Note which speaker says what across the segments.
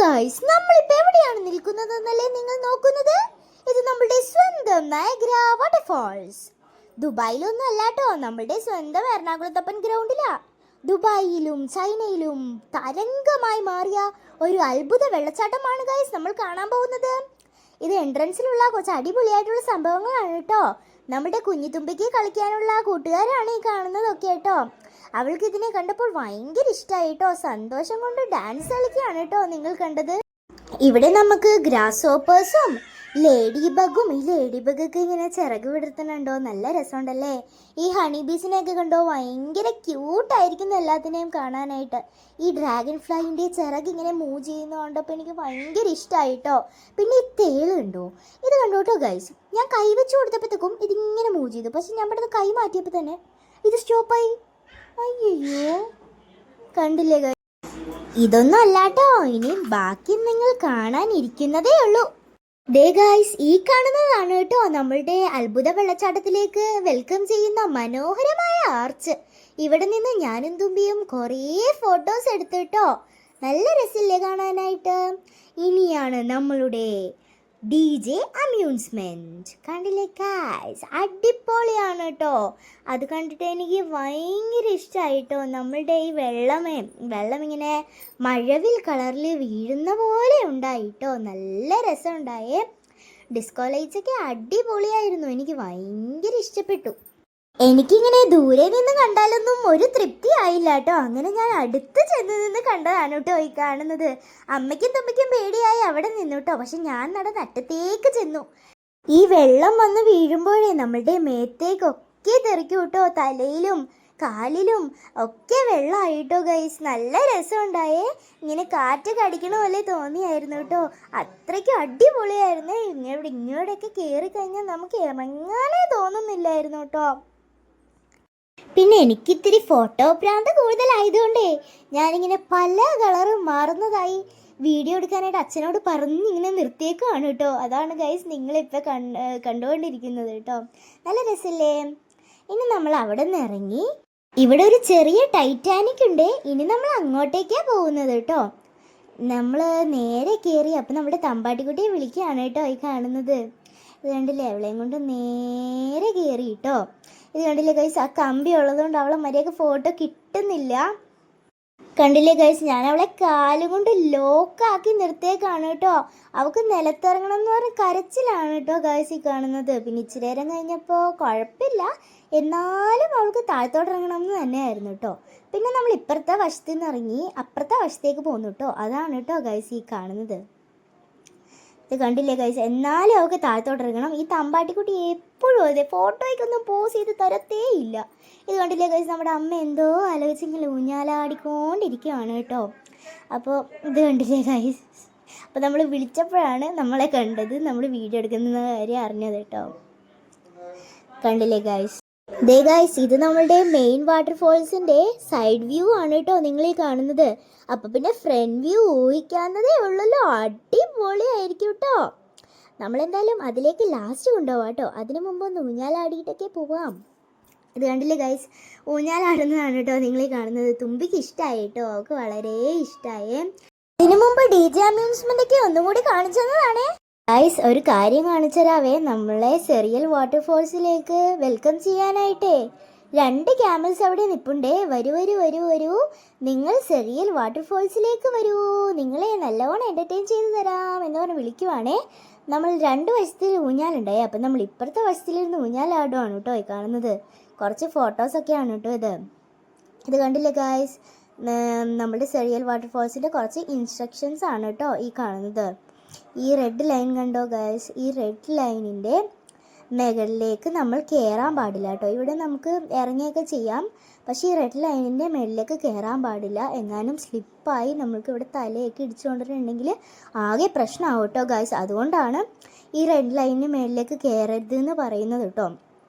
Speaker 1: Guys, നമ്മളിപ്പോൾ എവിടെയാണ് നിൽക്കുന്നതെന്നല്ലേ നിങ്ങൾ നോക്കുന്നത്? ഇത് നമ്മുടെ സ്വന്തം നയഗ്ര വാട്ടർഫാൾസ്. ദുബായിലൊന്നും അല്ലാട്ടോ, നമ്മുടെ സ്വന്തം എറണാകുളത്തപ്പൻ ഗ്രൗണ്ടിലാ. ദുബായിലും ചൈനയിലും തരംഗമായി മാറിയ ഒരു അത്ഭുത വെള്ളച്ചാട്ടമാണ് ഗൈസ് നമ്മൾ കാണാൻ പോകുന്നത്. ഇത് എൻട്രൻസിലുള്ള കുറച്ച് അടിപൊളിയായിട്ടുള്ള സംഭവങ്ങളാണ് കേട്ടോ. നമ്മുടെ കുഞ്ഞിത്തുമ്പിക്ക് കളിക്കാനുള്ള കൂട്ടുകാരാണ് ഈ കാണുന്നതൊക്കെ കേട്ടോ. അവൾക്ക് ഇതിനെ കണ്ടപ്പോൾ ഭയങ്കര ഇഷ്ടമായി കേട്ടോ. സന്തോഷം കൊണ്ട് ഡാൻസ് കളിക്കുകയാണ് കേട്ടോ നിങ്ങൾ കണ്ടത്. ഇവിടെ നമുക്ക് ഗ്രാസ് ഹോപ്പേഴ്സും ലേഡി ബഗും, ഈ ലേഡി ബഗൊക്കെ ഇങ്ങനെ ചിറക് വിടർത്തുന്നുണ്ടോ, നല്ല രസമുണ്ടല്ലേ. ഈ ഹണി ബീസിനെയൊക്കെ കണ്ടോ, ഭയങ്കര ക്യൂട്ടായിരിക്കുന്നു എല്ലാത്തിനെയും കാണാനായിട്ട്. ഈ ഡ്രാഗൺ ഫ്ലൈൻ്റെ ചിറക് ഇങ്ങനെ മൂവ് ചെയ്യുന്നത് കണ്ടപ്പോൾ എനിക്ക് ഭയങ്കര ഇഷ്ടമായി കേട്ടോ. പിന്നെ ഈ തേള് കണ്ടോ, ഇത് കണ്ടോ കേട്ടോ ഗൈസ്. ഞാൻ കൈ വെച്ച് കൊടുത്തപ്പോഴത്തേക്കും ഇതിങ്ങനെ മൂവ് ചെയ്തു, പക്ഷെ ഞാൻ പെട്ടെന്ന് കൈ മാറ്റിയപ്പോൾ തന്നെ ഇത് സ്റ്റോപ്പായി. അയ്യോ, കണ്ടില്ലേ ഗൈസ്? ഇതൊന്നും അല്ലാട്ടോ, ഇനി ബാക്കി നിങ്ങൾ കാണാനിരിക്കുന്നതേ ഉള്ളൂ. ദേ ഗൈസ്, ഈ കാണുന്നതാണ് കേട്ടോ നമ്മളുടെ അത്ഭുത വെള്ളച്ചാട്ടത്തിലേക്ക് വെൽക്കം ചെയ്യുന്ന മനോഹരമായ ആർച്ച്. ഇവിടെ നിന്ന് ഞാനും തുമ്പിയും കുറേ ഫോട്ടോസ് എടുത്തിട്ടോ. നല്ല രസമില്ലേ കാണാനായിട്ട്. ഇനിയാണ് നമ്മളുടെ DJ അമ്യൂസ്മെന്റ്. കണ്ടില്ലേ ഗൈസ്, അടിപൊളിയാണ് കേട്ടോ. അത് കണ്ടിട്ട് എനിക്ക് ഭയങ്കര ഇഷ്ടമായിട്ടോ. നമ്മളുടെ ഈ വെള്ളം ഇങ്ങനെ മഴവിൽ കളറിൽ വീഴുന്ന പോലെ ഉണ്ടായിട്ടോ. നല്ല രസം ഉണ്ടായേ. ഡിസ്കോ ലൈറ്റ്സ് ഒക്കെ അടിപൊളിയായിരുന്നു, എനിക്ക് ഭയങ്കര ഇഷ്ടപ്പെട്ടു. എനിക്കിങ്ങനെ ദൂരെ നിന്ന് കണ്ടാലൊന്നും ഒരു തൃപ്തി ആയില്ല കേട്ടോ. അങ്ങനെ ഞാൻ അടുത്ത് ചെന്ന് നിന്ന് കണ്ടതാണ് കേട്ടോ ഈ കാണുന്നത്. അമ്മയ്ക്കും തുമ്പിക്കും പേടിയായി അവിടെ നിന്നു കേട്ടോ. പക്ഷെ ഞാൻ നടന്ന് അറ്റത്തേക്ക് ചെന്നു. ഈ വെള്ളം വന്ന് വീഴുമ്പോഴേ നമ്മളുടെ മേത്തേക്കൊക്കെ തെറിക്കും കേട്ടോ. തലയിലും കാലിലും ഒക്കെ വെള്ളമായിട്ടോ ഗൈസ്. നല്ല രസമുണ്ടായേ. ഇങ്ങനെ കാറ്റ് കടിക്കണ പോലെ തോന്നിയായിരുന്നു കേട്ടോ. അത്രയ്ക്കും അടിപൊളിയായിരുന്നേ. ഇങ്ങോട്ടൊക്കെ കയറി കഴിഞ്ഞാൽ നമുക്ക് ഇറങ്ങാനേ തോന്നുന്നില്ലായിരുന്നു കേട്ടോ. പിന്നെ എനിക്കിത്തിരി ഫോട്ടോ ഭ്രാന്ത് കൂടുതലായതുകൊണ്ടേ ഞാനിങ്ങനെ പല കളറും മാറുന്നതായി വീഡിയോ എടുക്കാനായിട്ട് അച്ഛനോട് പറഞ്ഞിങ്ങനെ നിർത്തിയേക്കുവാണ് കേട്ടോ. അതാണ് ഗൈസ് നിങ്ങളിപ്പോൾ കണ്ടുകൊണ്ടിരിക്കുന്നത് കേട്ടോ. നല്ല രസമില്ലേ? ഇനി നമ്മൾ അവിടെ നിന്ന് ഇറങ്ങി ഇവിടെ ഒരു ചെറിയ ടൈറ്റാനിക് ഉണ്ട്. ഇനി നമ്മൾ അങ്ങോട്ടേക്കാണ് പോകുന്നത് കേട്ടോ. നമ്മൾ നേരെ കയറി അപ്പം നമ്മുടെ തമ്പാട്ടിക്കുട്ടിയെ വിളിക്കുകയാണ് കേട്ടോ ഈ കാണുന്നത്. ഇത് കണ്ടില്ലേ, അവളെയും കൊണ്ട് നേരെ കയറി കേട്ടോ. ഇത് കണ്ടില്ലേ ഗൈസ്, ആ കമ്പി ഉള്ളതുകൊണ്ട് അവളെ മര്യാദക്ക് ഫോട്ടോ കിട്ടുന്നില്ല. കണ്ടില്ലേ ഗൈസ്, ഞാൻ അവളെ കാലും കൊണ്ട് ലോക്കാക്കി നിർത്തിയേക്കാണ് കേട്ടോ. അവൾക്ക് നിലത്തിറങ്ങണം എന്ന് പറഞ്ഞ് കരച്ചിലാണ് കേട്ടോ ഗൈസ് ഈ കാണുന്നത്. പിന്നെ ഇച്ചിരി നേരം കഴിഞ്ഞപ്പോൾ കുഴപ്പമില്ല, എന്നാലും അവൾക്ക് താഴത്തോട്ടിറങ്ങണം എന്ന് തന്നെയായിരുന്നു കേട്ടോ. പിന്നെ നമ്മൾ ഇപ്പുറത്തെ വശത്തു നിന്ന് ഇറങ്ങി അപ്പുറത്തെ വശത്തേക്ക് പോന്നു കേട്ടോ. അതാണ് കേട്ടോ ഗൈസ് ഈ കാണുന്നത്. ഇത് കണ്ടില്ലേ ഗൈസ്, എന്നാലും അവൾക്ക് താഴത്തോട്ടിറങ്ങണം. ഈ തമ്പാട്ടിക്കുട്ടി എപ്പോഴും അതെ ഫോട്ടോയ്ക്കൊന്നും പോസ് ചെയ്ത് തരത്തേ ഇല്ല. ഇത് കണ്ടില്ലേ ഗൈസ്, നമ്മുടെ അമ്മ എന്തോ ആലോചിച്ചെങ്കിൽ ഊഞ്ഞാലാടിക്കൊണ്ടിരിക്കുകയാണ് കേട്ടോ. അപ്പോൾ ഇത് കണ്ടില്ലേ ഗൈസ്, അപ്പോൾ നമ്മൾ വിളിച്ചപ്പോഴാണ് നമ്മളെ കണ്ടത്, നമ്മൾ വീഡിയോ എടുക്കുന്ന കാര്യം അറിഞ്ഞത് കേട്ടോ. കണ്ടില്ലേ ഗൈസ്? ദേ ഗൈസ്, ഇത് നമ്മളുടെ മെയിൻ വാട്ടർഫോൾസിൻ്റെ സൈഡ് വ്യൂ ആണ് കേട്ടോ നിങ്ങളീ കാണുന്നത്. അപ്പം പിന്നെ ഫ്രണ്ട് വ്യൂ ഊഹിക്കാവുന്നതേ ഉള്ളല്ലോ. അടിപൊളിയായിരിക്കും കേട്ടോ. നമ്മളെന്തായാലും അതിലേക്ക് ലാസ്റ്റ് കൊണ്ടുപോകാം കേട്ടോ. അതിന് മുമ്പ് ഒന്ന് ഊഞ്ഞാലാടിയിട്ടൊക്കെ പോവാം. ഇത് കണ്ടില്ലേ ഗൈസ്, ഊഞ്ഞാലാടുന്നതാണ് കേട്ടോ നിങ്ങളീ കാണുന്നത്. തുമ്പിക്ക് ഇഷ്ടമായി കേട്ടോ, അവൾക്ക് വളരെ ഇഷ്ടമായി. ഇതിനു മുമ്പ് DJ അമ്യൂസ്മെൻ്റ് ഒക്കെ ഒന്നും കൂടി കാണിച്ചു തന്നതാണേ ഗൈസ്. ഒരു കാര്യം കാണിച്ചു തരാവേ. നമ്മളെ സെറിയൽ വാട്ടർഫോൾസിലേക്ക് വെൽക്കം ചെയ്യാനായിട്ടേ 2 ക്യാമൽസ് അവിടെ നിൽപ്പുണ്ടേ. വരൂ, നിങ്ങൾ സെറിയൽ വാട്ടർഫോൾസിലേക്ക് വരൂ, നിങ്ങളെ നല്ലവണ്ണം എൻ്റർടൈൻ ചെയ്ത് തരാം എന്ന് പറഞ്ഞ് വിളിക്കുവാണേ. നമ്മൾ 2 വശത്തിൽ ഊഞ്ഞാലുണ്ടായി. അപ്പം നമ്മൾ ഇപ്പുറത്തെ വശത്തിലിരുന്ന് ഊഞ്ഞാലാടുവാണ് കേട്ടോ ഈ കാണുന്നത്. കുറച്ച് ഫോട്ടോസൊക്കെയാണ് കേട്ടോ ഇത് കണ്ടില്ലേ ഗൈസ്, നമ്മുടെ സെറിയൽ വാട്ടർഫോൾസിൻ്റെ കുറച്ച് ഇൻസ്ട്രക്ഷൻസ് ആണ് കേട്ടോ ഈ കാണുന്നത്. ഈ റെഡ് ലൈൻ കണ്ടോ ഗൈസ്, ഈ റെഡ് ലൈനിൻ്റെ മുകളിലേക്ക് നമ്മൾ കയറാൻ പാടില്ല കേട്ടോ. ഇവിടെ നമുക്ക് ഇറങ്ങിയൊക്കെ ചെയ്യാം, പക്ഷേ ഈ റെഡ് ലൈനിൻ്റെ മുകളിലേക്ക് കയറാൻ പാടില്ല. എങ്ങാനും സ്ലിപ്പായി നമ്മൾക്ക് ഇവിടെ തലയൊക്കെ ഇടിച്ചുകൊണ്ടിട്ടുണ്ടെങ്കിൽ ആകെ പ്രശ്നമാവും കേട്ടോ ഗൈസ്. അതുകൊണ്ടാണ് ഈ റെഡ് ലൈനിന് മുകളിലേക്ക് കയറരുത് എന്ന് പറയുന്നത് കേട്ടോ.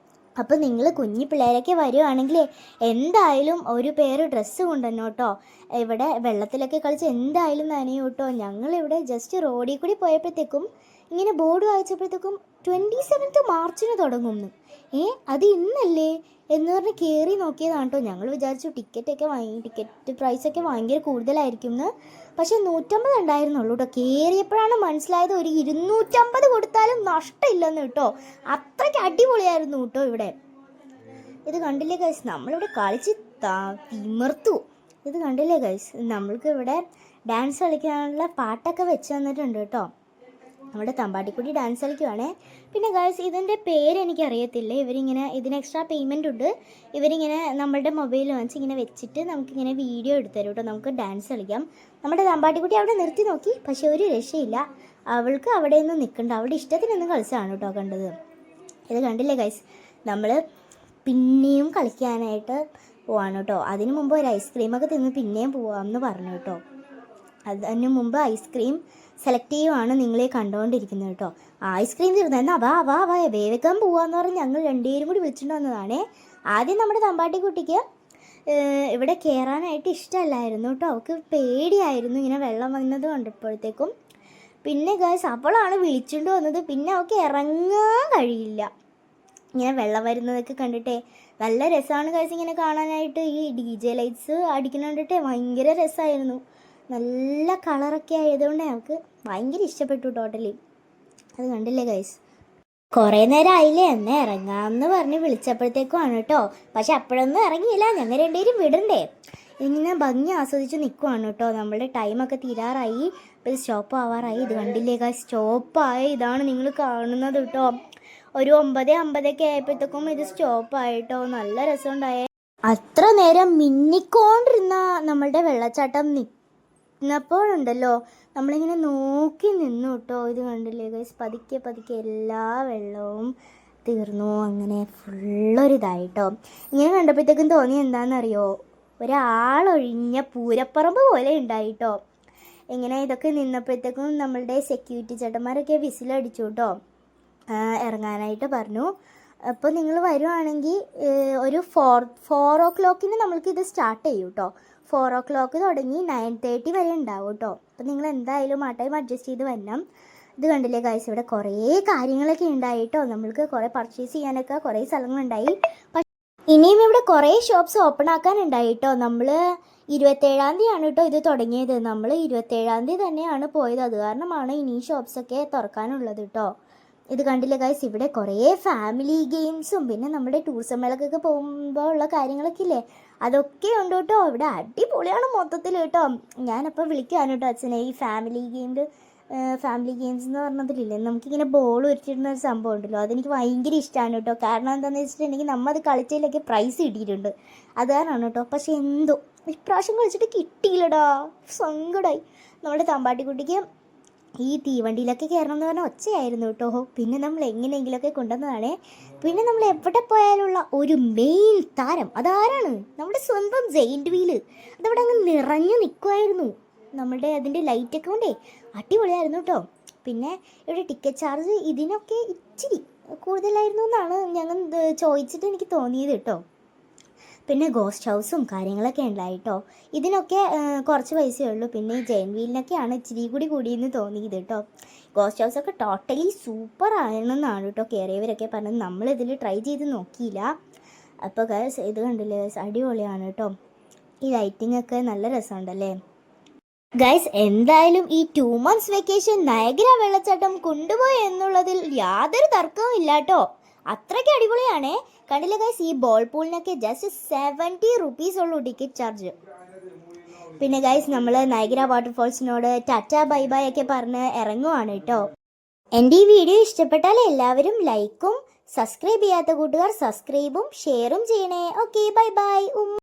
Speaker 1: അപ്പോൾ നിങ്ങൾ കുഞ്ഞു പിള്ളേരൊക്കെ വരുവാണെങ്കിൽ എന്തായാലും ഒരു പേര് ഡ്രസ്സ് കൊണ്ടുവന്നോ കേട്ടോ. ഇവിടെ വെള്ളത്തിലൊക്കെ കളിച്ച് എന്തായാലും നനയും കേട്ടോ. ഞങ്ങളിവിടെ ജസ്റ്റ് റോഡിൽ കൂടി പോയപ്പോഴത്തേക്കും ഇങ്ങനെ ബോർഡ് വായിച്ചപ്പോഴത്തേക്കും 27th മാർച്ചിന് തുടങ്ങുമെന്ന്. അത് ഇന്നല്ലേ എന്ന് പറഞ്ഞ് കയറി നോക്കിയതാണ് കേട്ടോ. ഞങ്ങൾ വിചാരിച്ചു ടിക്കറ്റ് പ്രൈസൊക്കെ ഭയങ്കര കൂടുതലായിരിക്കും എന്ന്. പക്ഷെ 150 ഉണ്ടായിരുന്നുള്ളൂ കേട്ടോ. കയറിയപ്പോഴാണ് മനസ്സിലായത് ഒരു 250 കൊടുത്താലും നഷ്ടമില്ലെന്ന് കേട്ടോ. അത്രയ്ക്ക് അടിപൊളിയായിരുന്നു കേട്ടോ ഇവിടെ. ഇത് കണ്ടില്ലേ ഗൈസ്, നമ്മളിവിടെ കളിച്ച് തിമിർത്തു. ഇത് കണ്ടില്ലേ ഗൈസ്, നമ്മൾക്ക് ഇവിടെ ഡാൻസ് കളിക്കാനുള്ള പാട്ടൊക്കെ വെച്ച് തന്നിട്ടുണ്ട് കേട്ടോ. നമ്മുടെ തമ്പാട്ടിക്കുട്ടി ഡാൻസ് കളിക്കുവാണേ. പിന്നെ ഗൈസ് ഇതിൻ്റെ പേര് എനിക്കറിയത്തില്ല. ഇവരിങ്ങനെ ഇതിന് എക്സ്ട്രാ പേയ്മെൻ്റ് ഉണ്ട്. ഇവരിങ്ങനെ നമ്മളുടെ മൊബൈൽ വാങ്ങിച്ച് ഇങ്ങനെ വെച്ചിട്ട് നമുക്കിങ്ങനെ വീഡിയോ എടുത്തു തരും കേട്ടോ. നമുക്ക് ഡാൻസ് കളിക്കാം. നമ്മുടെ തമ്പാട്ടിക്കുട്ടി അവിടെ നിർത്തി നോക്കി, പക്ഷെ ഒരു രക്ഷയില്ല. അവൾക്ക് അവിടെയൊന്നും നിൽക്കണ്ട, അവളുടെ ഇഷ്ടത്തിനൊന്നും കളിച്ചാണ് കേട്ടോ കണ്ടത്. ഇത് കണ്ടില്ലേ ഗൈസ്, നമ്മൾ പിന്നെയും കളിക്കാനായിട്ട് പോവാണ് കേട്ടോ. അതിന് മുമ്പ് ഒരു ഐസ്ക്രീമൊക്കെ തിന്ന് പിന്നെയും പോവാമെന്ന് പറഞ്ഞു കേട്ടോ. അതിന് മുമ്പ് ഐസ്ക്രീം സെലക്ട് ചെയ്യുവാണ് നിങ്ങളെ കണ്ടുകൊണ്ടിരിക്കുന്നത് കേട്ടോ. ഐസ്ക്രീം തീർന്നു, വാ വേഗം പോവാന്ന് പറഞ്ഞ് ഞങ്ങൾ രണ്ടുപേരും കൂടി വിളിച്ചിട്ട് വന്നതാണേ. ആദ്യം നമ്മുടെ തമ്പാട്ടിക്കുട്ടിക്ക് ഇവിടെ കയറാനായിട്ട് ഇഷ്ടമല്ലായിരുന്നു കേട്ടോ. അവൾക്ക് പേടിയായിരുന്നു ഇങ്ങനെ വെള്ളം വന്നത് കണ്ടപ്പോഴത്തേക്കും. പിന്നെ ഗൈസ് അവളാണ് വിളിച്ചുകൊണ്ട് വന്നത്. പിന്നെ അവൾക്ക് ഇറങ്ങാൻ കഴിയില്ല, ഇങ്ങനെ വെള്ളം വരുന്നതൊക്കെ കണ്ടിട്ടേ. നല്ല രസമാണ് ഗൈസ് ഇങ്ങനെ കാണാനായിട്ട്. ഈ DJ ലൈറ്റ്സ് അടിക്കുന്ന കണ്ടിട്ടേ ഭയങ്കര രസമായിരുന്നു. നല്ല കളറൊക്കെ ആയതുകൊണ്ട് ഞങ്ങൾക്ക് ഭയങ്കര ഇഷ്ടപ്പെട്ടു ടോട്ടലി. അത് കണ്ടില്ലേ ഗൈസ്, കുറേ നേരം ആയില്ലേ എന്നെ ഇറങ്ങാമെന്ന് പറഞ്ഞ് വിളിച്ചപ്പോഴത്തേക്കുമാണ് കേട്ടോ. പക്ഷെ അപ്പോഴൊന്നും ഇറങ്ങിയില്ല, ഞങ്ങൾ രണ്ടുപേരും വിടണ്ടേ. ഇങ്ങനെ ഭംഗി ആസ്വദിച്ച് നിൽക്കുവാണ് കേട്ടോ. നമ്മളുടെ ടൈമൊക്കെ തീരാറായി, ഇപ്പോൾ സ്റ്റോപ്പ് ആവാറായി. ഇത് കണ്ടില്ലേ ഗൈസ്, സ്റ്റോപ്പായി. ഇതാണ് നിങ്ങൾ കാണുന്നത് കേട്ടോ. ഒരു 9:50 ആയപ്പോഴത്തേക്കും ഇത് സ്റ്റോപ്പായിട്ടോ. നല്ല രസമുണ്ടായേ. അത്ര നേരം മിന്നിക്കൊണ്ടിരുന്ന നമ്മളുടെ വെള്ളച്ചാട്ടം നിന്നപ്പോഴുണ്ടല്ലോ നമ്മളിങ്ങനെ നോക്കി നിന്നു കേട്ടോ. ഇത് കണ്ടില്ലേ ഗൈസ്, പതുക്കെ എല്ലാ വെള്ളവും തീർന്നു. അങ്ങനെ ഫുള്ളൊരിതായിട്ടോ. ഇങ്ങനെ കണ്ടപ്പോഴത്തേക്കും തോന്നി എന്താണെന്നറിയോ, ഒരാളൊഴിഞ്ഞ പൂരപ്പറമ്പ് പോലെ ഉണ്ടായിട്ടോ. ഇങ്ങനെ ഇതൊക്കെ നിന്നപ്പോഴത്തേക്കും നമ്മളുടെ സെക്യൂരിറ്റി ചേട്ടന്മാരൊക്കെ വിസിലടിച്ചു കേട്ടോ, ഇറങ്ങാനായിട്ട് പറഞ്ഞു. അപ്പോൾ നിങ്ങൾ വരുവാണെങ്കിൽ ഒരു 4 o'clock നമ്മൾക്കിത് സ്റ്റാർട്ട് ചെയ്യും കേട്ടോ. 4 o'clock തുടങ്ങി 9:30 വരെ ഉണ്ടാവും കേട്ടോ. അപ്പോൾ നിങ്ങൾ എന്തായാലും ആ ടൈം അഡ്ജസ്റ്റ് ചെയ്ത് വരണം. ഇത് കണ്ടില്ലേ ഗൈസ്, ഇവിടെ കുറേ കാര്യങ്ങളൊക്കെ ഉണ്ടായിട്ടോ. നമ്മൾക്ക് കുറേ പർച്ചേസ് ചെയ്യാനൊക്കെ കുറേ സ്ഥലങ്ങളുണ്ടായി. പക്ഷേ ഇനിയും ഇവിടെ കുറേ ഷോപ്സ് ഓപ്പൺ ആക്കാനുണ്ടായി കേട്ടോ. നമ്മൾ 27-ാം തീയതിയാണ് കേട്ടോ ഇത് തുടങ്ങിയത്. നമ്മൾ 27-ാം തീയതി തന്നെയാണ് പോയത്. അത് കാരണമാണ് ഇനി ഷോപ്സൊക്കെ തുറക്കാനുള്ളത് കേട്ടോ. ഇത് കണ്ടില്ലേ ഗൈസ്, ഇവിടെ കുറേ ഫാമിലി ഗെയിംസും പിന്നെ നമ്മുടെ ടൂറിസം മേളക്കൊക്കെ പോകുമ്പോൾ ഉള്ള കാര്യങ്ങളൊക്കെ ഇല്ലേ, അതൊക്കെ ഉണ്ട് കേട്ടോ. ഇവിടെ അടിപൊളിയാണ് മൊത്തത്തിൽ കേട്ടോ. ഞാനപ്പോൾ വിളിക്കുകയാണ് കേട്ടോ അച്ഛനെ. ഈ ഫാമിലി ഗെയിംസ് എന്ന് പറഞ്ഞതിലില്ലേ, നമുക്കിങ്ങനെ ബോൾ ഉരുട്ടിടുന്ന ഒരു സംഭവം ഉണ്ടല്ലോ, അതെനിക്ക് ഭയങ്കര ഇഷ്ടമാണ് കേട്ടോ. കാരണം എന്താണെന്ന് വെച്ചിട്ടുണ്ടെങ്കിൽ നമ്മൾ അത് കളിച്ചതിലൊക്കെ പ്രൈസ് കിട്ടിയിട്ടുണ്ട്, അത് കാരണമാണ് കേട്ടോ. പക്ഷേ എന്തോ ഇപ്രാവശ്യം കളിച്ചിട്ട് കിട്ടിയില്ലടാ, സങ്കടമായി. നമ്മുടെ തമ്പാട്ടിക്കുട്ടിക്ക് ഈ തീവണ്ടിയിലൊക്കെ കയറണം എന്ന് പറഞ്ഞാൽ ഒച്ചയായിരുന്നു കേട്ടോ. പിന്നെ നമ്മൾ എങ്ങനെയെങ്കിലുമൊക്കെ കൊണ്ടുവന്നതാണേ. പിന്നെ നമ്മൾ എവിടെ പോയാലുള്ള ഒരു മെയിൻ താരം അതാരാണ്, നമ്മുടെ സ്വന്തം ജെയിൻറ്റ് വീല്. അതവിടെ അങ്ങ് നിറഞ്ഞു നിൽക്കുമായിരുന്നു. നമ്മളുടെ അതിൻ്റെ ലൈറ്റൊക്കെ കൊണ്ടേ അടിപൊളിയായിരുന്നു കേട്ടോ. പിന്നെ ഇവിടെ ടിക്കറ്റ് ചാർജ് ഇതിനൊക്കെ ഇച്ചിരി കൂടുതലായിരുന്നു എന്നാണ് ഞങ്ങൾ ചോദിച്ചിട്ട് എനിക്ക് തോന്നിയത് കേട്ടോ. പിന്നെ ഗോസ്റ്റ് ഹൗസും കാര്യങ്ങളൊക്കെ ഉണ്ടായിട്ടോ. ഇതിനൊക്കെ കുറച്ച് പൈസയേ ഉള്ളൂ. പിന്നെ ഈ ജെയിൻ വീലിനൊക്കെയാണ് ഇച്ചിരി കൂടി കൂടിയെന്ന് തോന്നിയത് കേട്ടോ. ഗോസ്റ്റ് ഹൗസൊക്കെ ടോട്ടലി സൂപ്പർ ആണെന്നാണ് കേട്ടോ കയറിയവരൊക്കെ പറഞ്ഞത്. നമ്മളിതിൽ ട്രൈ ചെയ്ത് നോക്കിയില്ല. അപ്പോൾ ഗൈസ് ഇത് കണ്ടില്ലേ, അടിപൊളിയാണ് കേട്ടോ. ഈ ലൈറ്റിംഗ് ഒക്കെ നല്ല രസമുണ്ടല്ലേ ഗൈസ്. എന്തായാലും ഈ 2 months വെക്കേഷൻ നയഗ്ര വെള്ളച്ചാട്ടം കൊണ്ടുപോയി എന്നുള്ളതിൽ യാതൊരു തർക്കവും ഇല്ല കേട്ടോ. അത്രയ്ക്ക് അടിപൊളിയാണേ. കണ്ടില്ല ഗൈസ്, ഈ ബോൾ പൂളിനൊക്കെ ജസ്റ്റ് 70 rupees ഉള്ളൂ ടിക്കറ്റ് ചാർജ്. പിന്നെ ഗൈസ് നമ്മൾ നയഗ്ര വാട്ടർഫോൾസിനോട് ടാറ്റ ബൈ ബൈ ഒക്കെ പറഞ്ഞ് ഇറങ്ങുവാണ് കേട്ടോ. എൻ്റെ ഈ വീഡിയോ ഇഷ്ടപ്പെട്ടാൽ എല്ലാവരും ലൈക്കും, സബ്സ്ക്രൈബ് ചെയ്യാത്ത കൂട്ടുകാർ സബ്സ്ക്രൈബും ഷെയറും ചെയ്യണേ. Okay, bye bye.